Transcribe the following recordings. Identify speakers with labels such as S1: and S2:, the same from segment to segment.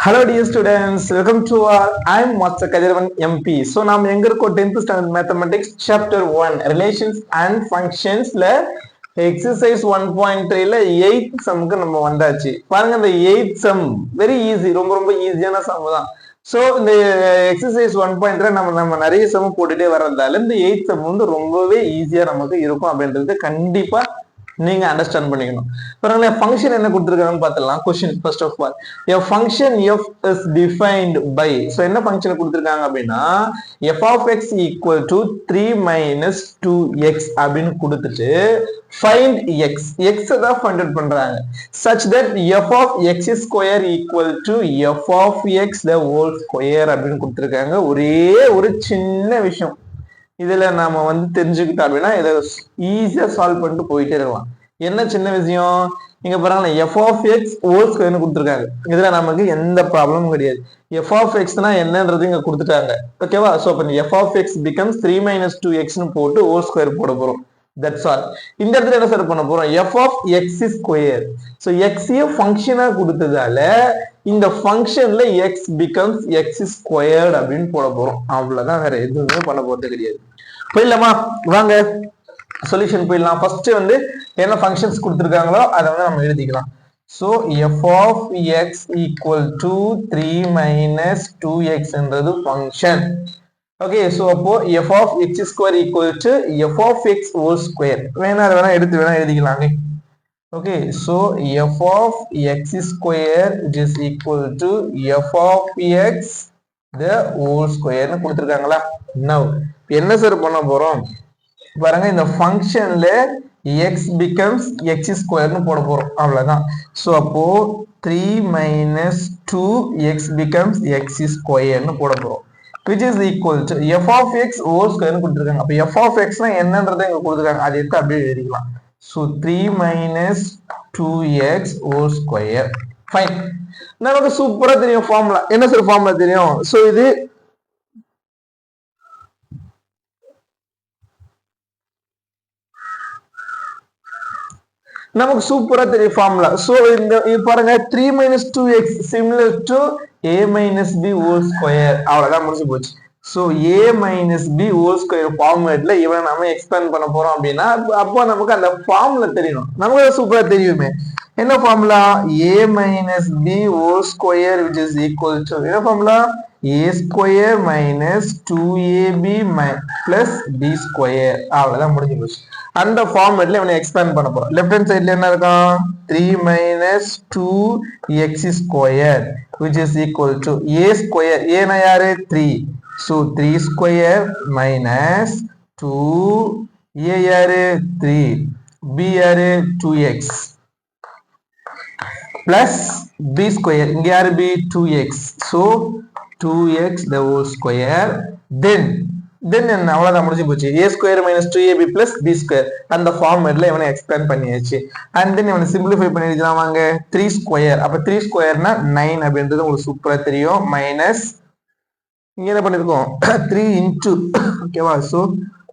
S1: Hello dear students, welcome to our I'm Master Kajaravan MP. So நாம் எங்க இருக்கோம் 10th standard mathematics chapter 1 relations and functions ல exercise 1.3ல 8th sumக்கு நம்ம வந்தாச்சு. பாருங்க இந்த 8th sum very easy, ரொம்ப ஈஸியான sum தான். So இந்த exercise 1.3 நம்ம நிறைய sum போட்டுட்டே வர்றதால இந்த 8th sum வந்து ரொம்பவே ஈஸியா நமக்கு இருக்கும் அப்படின்றது கண்டிப்பா நீங்க அண்டர்ஸ்டாண்ட் பண்ணிக்கணும். பாருங்க ஃபங்க்ஷன் என்ன கொடுத்திருக்காங்கன்னு பார்த்தலாம். Question first of all a function f is defined by, so என்ன ஃபங்க்ஷன் கொடுத்திருக்காங்க அப்படின்னா f of x equal to 3 minus 2x அப்படின்னு கொடுத்துட்டு find x தான் ஃபைண்ட் அவுட் பண்றாங்க such that f of x square equal to f of x the whole square அப்படின்னு கொடுத்திருக்காங்க. ஒரே ஒரு சின்ன விஷயம் இதுல நாம வந்து தெரிஞ்சுக்கிட்டோம் அப்படின்னா இதை ஈஸியா சால்வ் பண்ணிட்டு போயிட்டே இருக்கலாம். என்ன சின்ன விஷயம், இங்க பாருங்க f of x ஹோல் ஸ்கொயர்னு கொடுத்துருக்காங்க. இதுல நமக்கு எந்த ப்ராப்ளமும் கிடையாது. f of x னா என்னன்றது இங்க கொடுத்துட்டாங்க. ஓகேவா? சோ அப்ப f of x becomes 3 minus 2x னு போட்டு ஹோல் ஸ்கொயர் போட போறோம். That's all. இந்த இடத்துல என்ன சார் பண்ண போறோம், f of x square. so x ஃபங்க்ஷனா கொடுத்ததால இந்த ஃபங்க்ஷன்ல x becomes x squared அப்படின்னு போட போறோம். அவ்வளவுதான், வேற எதுவுமே பண்ண போறது கிடையாது. போயிடலாமா? வாங்க சொல்யூஷன் போயிடலாம். ஃபர்ஸ்ட் வந்து என்ன ஃபங்க்ஷன்ஸ் கொடுத்திருக்காங்களோ அதை வந்து நம்ம எழுதிக்கலாம். so f of x equal to 3 minus 2x என்றது ஃபங்க்ஷன். ஓகே, சோ அப்போ f of x square equal to f of x whole square. வேணா எடுத்து எழுதிக்கலாங்க. Okay, so f of x square is equal to f of x the whole square னு கொடுத்திருக்காங்களா? now என்ன sir பண்ண போறோம் பாருங்க, இந்த ஃபங்க்ஷன்ல x becomes x square னு போட போறோம். அவ்வளவுதான். சோ அப்போ 3 minus 2x becomes x square னு போட போறோம். which is equal to f of x whole square னு கொடுத்திருக்காங்க. அப்ப f of x னா என்னன்றதை இங்க கொடுத்திருக்காங்க. அதை எடுத்து அப்படியே எழுதிக்கலாம். so 3 minus 2x whole square. fine. நமக்கு சூப்பரா தெரியும் ஃபார்முலா. என்ன சார் ஃபார்முலா தெரியும்? சோ இது நமக்கு சூப்பரா தெரியும் ஃபார்முலா. சோ இந்த பாருங்க 3 minus 2x similar to a minus b whole square. அவ்வளவுதான், முடிஞ்சு போச்சு. So a minus b whole square ஃபார்முலேட்ல இவனை நம்ம எக்ஸ்பேண்ட் பண்ண போறோம் அப்படின்னா அப்போ நமக்கு அந்த ஃபார்முலா தெரியணும். நமக்கு சூப்பரா தெரியுமே. என்ன formula? a minus b whole square which is equal to என்ன formula? a square minus 2ab plus b square. அவ்வளவுதான், முடிஞ்சு போச்சு. அந்த ஃபார்மேட்ல இவனை எக்ஸ்பேண்ட் பண்ண போறோம். லெஃப்ட் ஹேண்ட் சைடுல என்ன இருக்கும்? 3 minus 2x square which is equal to a square. a னா யாரு? 3. so 3 square minus 2 a யாரு? 3. b யாரு? 2x plus b square. இங்க யாரு? b? 2x. so 2x the whole square. then என்ன? அவ்வளவுதான், முடிஞ்சு போச்சு. a square minus 2ab plus b square. அந்த ஃபார்மேட்ல இவனை எக்ஸ்பேண்ட் பண்ணியாச்சு. அண்ட் தென் இவனை சிம்பிளிஃபை பண்ணி எழுதலாம் வாங்க. 3 ஸ்கொயர். அப்ப 3 ஸ்கொயர்னா 9 அப்படின்றது உங்களுக்கு சூப்பரா தெரியும். மைனஸ் இங்க என்ன பண்ணிருக்கோம்? 3 into. ஓகேவா? சோ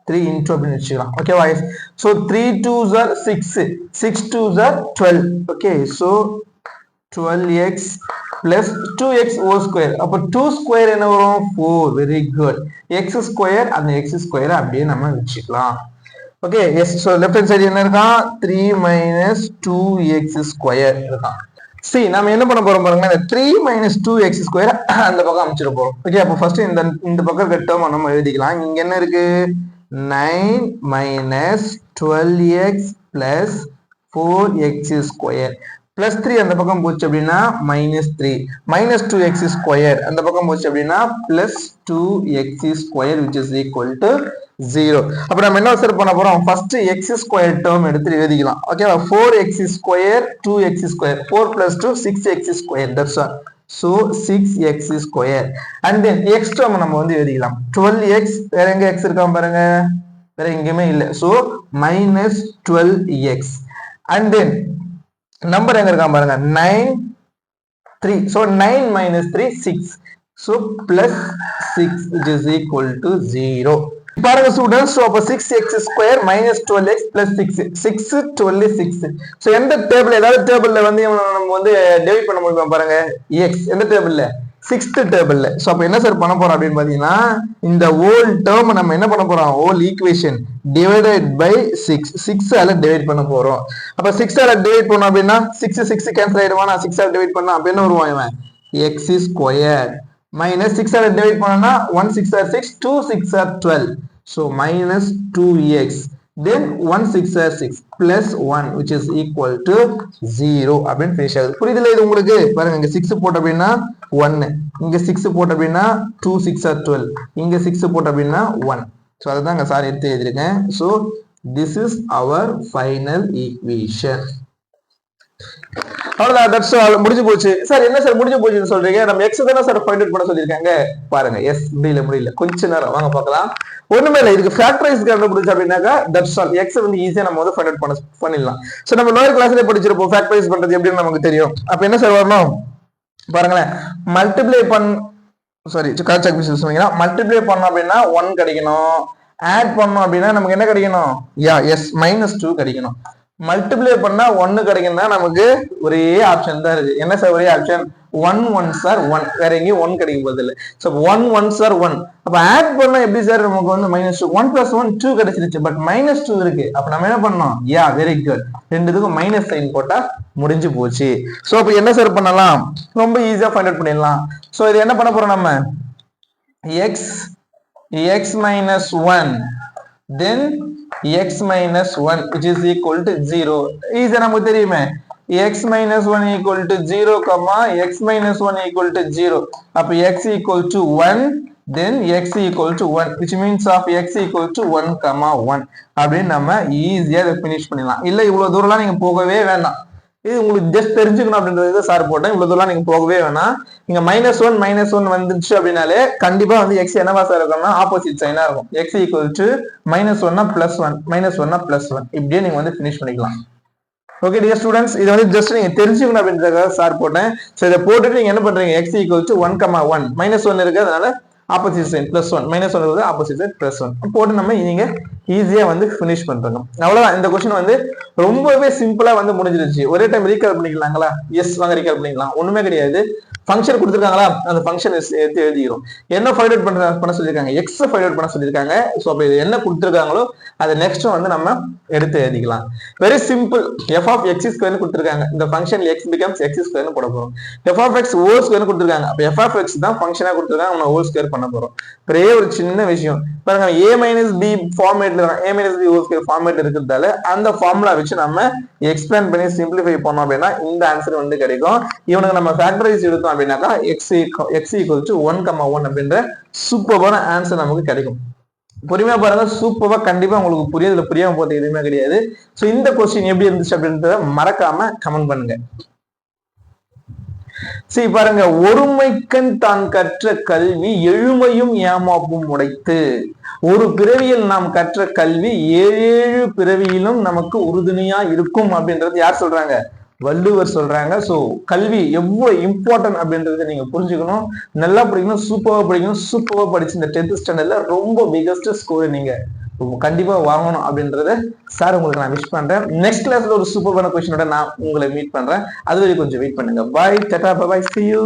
S1: 3 into அப்படின்னு வச்சுக்கலாம். ஓகேவா? So 3 2s are 6. 6 2s are 12. Okay, so 12x plus 2x whole square. அப்ப 2 square என்ன வரும்? 4. very good. x square அந்த x square அப்படியே நம்ம வச்சுக்கலாம். Okay, yes. So left hand side என்ன இருக்கா? 3 minus 2x square இருக்கான். see நாம என்ன பண்ண போறோம் பாருங்க, இந்த 3 minus 2x square அந்த பக்கம் அமைச்சிட போறோம். ஓகே, அப்ப ஃபர்ஸ்ட் இந்த பக்கம் இருக்க டேர்ம் நம்ம எழுதிக்கலாம். இங்க என்ன இருக்கு? 9 minus 12x plus 4x square plus 3 அந்த பக்கம் போச்சு அப்படின்னா minus 3 minus 2x square அந்த பக்கம் போச்சு அப்படின்னா plus 2x square which is equal to 0. அப்ப நம்ம என்ன சார் பண்ண போறோம்? ஃபர்ஸ்ட் x square டேர்ம் எடுத்து எழுதிக்கலாம். ஓகேவா? 4x square 2x square 4 plus 2 6x square. that's all. so 6x square and then x term நம்ம வந்து எழுதிக்கலாம். 12x வேற எங்க x இருக்காம பாருங்க, வேற எங்கேயுமே இல்ல. so minus 12x and then number எங்க இருக்காம பாருங்க, 9 3. so 9 minus 3 6. so plus 6 which is equal to 0. பாருங்க ஸ்டூடெண்ட்ஸ், அப்ப 6x² - 12x + 6 6 12 6. சோ எந்த டேபிள், ஏதாவது டேபிள்ல வந்து நம்ம வந்து டிவைட் பண்ண முடியுமா பாருங்க. x எந்த டேபிள்ல, 6th டேபிள்ல. சோ அப்ப என்ன சார் பண்ண போறோம் அப்படின்னு பாத்தீங்கன்னா, இந்த ஹோல் டேர்ம் நம்ம என்ன பண்ண போறோம், ஹோல் ஈக்குவேஷன் டிவைடட் பை 6 6 ஆல டிவைட் பண்ண போறோம். அப்ப 6 ஆல டிவைட் பண்ணோம் அப்படின்னா 6 6 கேன்சல் ஆயிடுவானா, 6 ஆல டிவைட் பண்ணா அப்ப என்ன வருவான் இவன், x² minus 6 ஆல டிவைட் பண்ணா 1 6 are 6, 2 6 are 12. So minus 2x, then 1 6 are 6 plus 1 which is equal to 0 அப்படின்னு finish ஆகுது. புரியுதுல இது உங்களுக்கு? பாருங்க இங்க 6 போட்ட அப்படின்னா 1, இங்க 6 போட்ட அப்படின்னா 2 6 are 12, இங்க 6 போட்ட அப்படின்னா 1. So அதுதான் இங்க சார் எடுத்து எழுதிருக்கேன். So this is our final equation. அவ்வளவுதான், தட்ஸ் ஆல், முடிஞ்சு போச்சு. சார் என்ன சார் முடிஞ்சு போச்சுன்னு சொல்றீங்க, நம்ம எக்ஸ் தானே சார் ஃபைண்ட் அவுட் பண்ண சொல்லியிருக்காங்க. பாருங்க எஸ் முடியல கொஞ்ச நேரம் வாங்க பார்க்கலாம். ஒண்ணுமே இல்லை, இதுக்கு ஃபேக்டரைஸ் கண்டுபிடிச்சு அப்படின்னாக்கா தட்ஸ் ஆல், எக்ஸ் வந்து ஈஸியா நம்ம வந்து ஃபைண்ட் அவுட் பண்ணிடலாம். சோ நம்ம லோயர் கிளாஸ்ல படிச்சிருப்போம் ஃபேக்டரைஸ் பண்றது எப்படின்னு நமக்கு தெரியும். அப்ப என்ன சார் வரணும் பாருங்களேன், மல்டிப்ளை மல்டிப்ளை பண்ணோம் அப்படின்னா 1 கிடைக்கணும், ஆட் பண்ணோம் அப்படின்னா நமக்கு என்ன கிடைக்கணும், எஸ் -2 கிடைக்கணும். மல்டிப்ளை பண்ணா 1 கிடைக்கும்னா நமக்கு ஒரே ஆப்ஷன் தான் இருக்கு. என்ன சார் ஒரே ஆப்ஷன், 1 1s are 1, வேற எங்கேயும் 1 கிடைக்கும் போது இல்லை. So 1 1s are 1. அப்ப ஆட் பண்ணா எப்படி சார் நமக்கு வந்து -2, 1 + 1 2 கிடைச்சிருச்சு, பட் -2 இருக்கு. அப்ப நம்ம என்ன பண்ணோம், வெரி குட், ரெண்டுத்துக்கும் மைனஸ் சைன் போட்டா முடிஞ்சு போச்சு. சோ அப்ப என்ன சார் பண்ணலாம், ரொம்ப ஈஸியா ஃபைண்ட் அவுட் பண்ணிடலாம். சோ இது என்ன பண்ண போறோம் நம்ம, x -1 then x -1 which is equal to 0. ஈஸியா நமக்கு தெரியுமே, x -1 equal to 0, x -1 equal to 0. அப்ப x equal to 1, then x equal to 1, which means of x equal to 1, 1 அப்படின்னு நம்ம ஈஸியா இதை finish பண்ணிடலாம். இல்ல இவ்வளவு தூரம்லாம் நீங்க போகவே வேண்டாம், இது உங்களுக்கு ஜஸ்ட் தெரிஞ்சுக்கணும் அப்படின்றது சார் போட்டேன். இவ்வளவு தூரம் நீங்க போகவே வேணாம். இங்க -1 வந்துச்சு அப்படின்னாலே கண்டிப்பா வந்து எக்ஸ் என்னவா சார் இருக்கும்னா ஆப்போசிட் சைனா இருக்கும். எக்ஸ் ஈக்குவல் டு -1 +1 -1 +1 இப்படியே நீங்க வந்து finish பண்ணிக்கலாம். ஓகே டியர் ஸ்டூடெண்ட்ஸ், இது வந்து ஜஸ்ட் நீங்க தெரிஞ்சுக்கணும் அப்படின்றதுக்காக சார் போட்டேன். சோ இதை போட்டுட்டு நீங்க என்ன பண்றீங்க, x ஈக்குவல் டு 1, 1 -1 இருக்கு, அதனால ஆப்போசிட் சைன் +1, -1 இருக்குது, ஆப்போசிட் சைன் +1 போட்டு நம்ம நீங்க ஈஸியா வந்து finish பண்றோம். அவ்வளவுதான், இந்த क्वेश्चन வந்து ரொம்பவே சிம்பிளா வந்து முடிஞ்சிருச்சு. ஒரே டைம் ரீகால் பண்ணிக்கலாங்களா, எஸ் வாங்க ரீகால் பண்ணிக்கலாம், ஒண்ணுமே கிடையாது. ஃபங்க்ஷன் கொடுத்துருக்காங்களா, அந்த ஃபங்க்ஷன் எடுத்து எழுதிக்கிறோம். என்ன ஃபைண்ட் அவுட் பண்ண சொல்லியிருக்காங்க, எக்ஸ் ஃபைண்ட் அவுட் பண்ண சொல்லியிருக்காங்க. ஸோ அப்போ இது என்ன கொடுத்துருக்காங்களோ அதை நெக்ஸ்ட் வந்து நம்ம எடுத்து எழுதிக்கலாம். வெரி சிம்பிள், f(x²) கொடுத்துருக்காங்க. இந்த ஃபங்க்ஷன் x becomes x² போட போறோம். f(x)² கொடுத்துருக்காங்க. அப்போ f(x) தான் ஃபங்க்ஷனா கொடுத்துருக்காங்க, நம்ம ஹோல்² பண்ண போறோம். ஒரே ஒரு சின்ன விஷயம் பாருங்க, a - b ஃபார்மேட்ல a - b format இருக்கிறதால அந்த ஃபார்முலா வச்சு நம்ம எக்ஸ்பேண்ட் பண்ணி சிம்பிளிஃபை பண்ணோம் அப்படின்னா இந்த ஆன்சர் வந்து கிடைக்கும். இவனுக்கு நம்ம ஃபேக்டரைஸ் எடுத்தோம் அப்படின்னாக்கா x ஈக்குவல் டு 1, 1 அப்படின்ற சூப்பரான ஆன்சர் நமக்கு கிடைக்கும். பொறுமையா பாருங்க, சூப்பரா, கண்டிப்பா உங்களுக்கு புரியுதுல, புரியாம போறது எதுவுமே கிடையாது. சோ இந்த கொஸ்டின் எப்படி இருந்துச்சு அப்படின்றத மறக்காம கமெண்ட் பண்ணுங்க. சரி பாருங்க, ஒருமைக்கண் தான் கற்ற கல்வி எழுமையும் ஏமாப்பும் உடைத்து, ஒரு பிறவியில் நாம் கற்ற கல்வி 7 பிறவியிலும் நமக்கு உறுதுணையா இருக்கும் அப்படின்றது யார் சொல்றாங்க, வள்ளுவர் சொல்றாங்க. சோ கல்வி எவ்வளவு இம்பார்ட்டன்ட் அப்படின்றத நீங்க புரிஞ்சுக்கணும், நல்லா படிக்கணும், சூப்பரா படிச்சு இந்த 10th ஸ்டாண்டர்ட்ல ரொம்ப பிகஸ்ட் ஸ்கோர் நீங்க கண்டிப்பா வாங்கணும் அப்படின்றத சார் உங்களுக்கு நான் விஷ் பண்றேன். நெக்ஸ்ட் கிளாஸ்ல ஒரு சூப்பரான கொஸ்டினோட நான் உங்களை மீட் பண்றேன். அது வரைக்கும் கொஞ்சம் வெயிட் பண்ணுங்க. பாய், டாடா, பை, see you.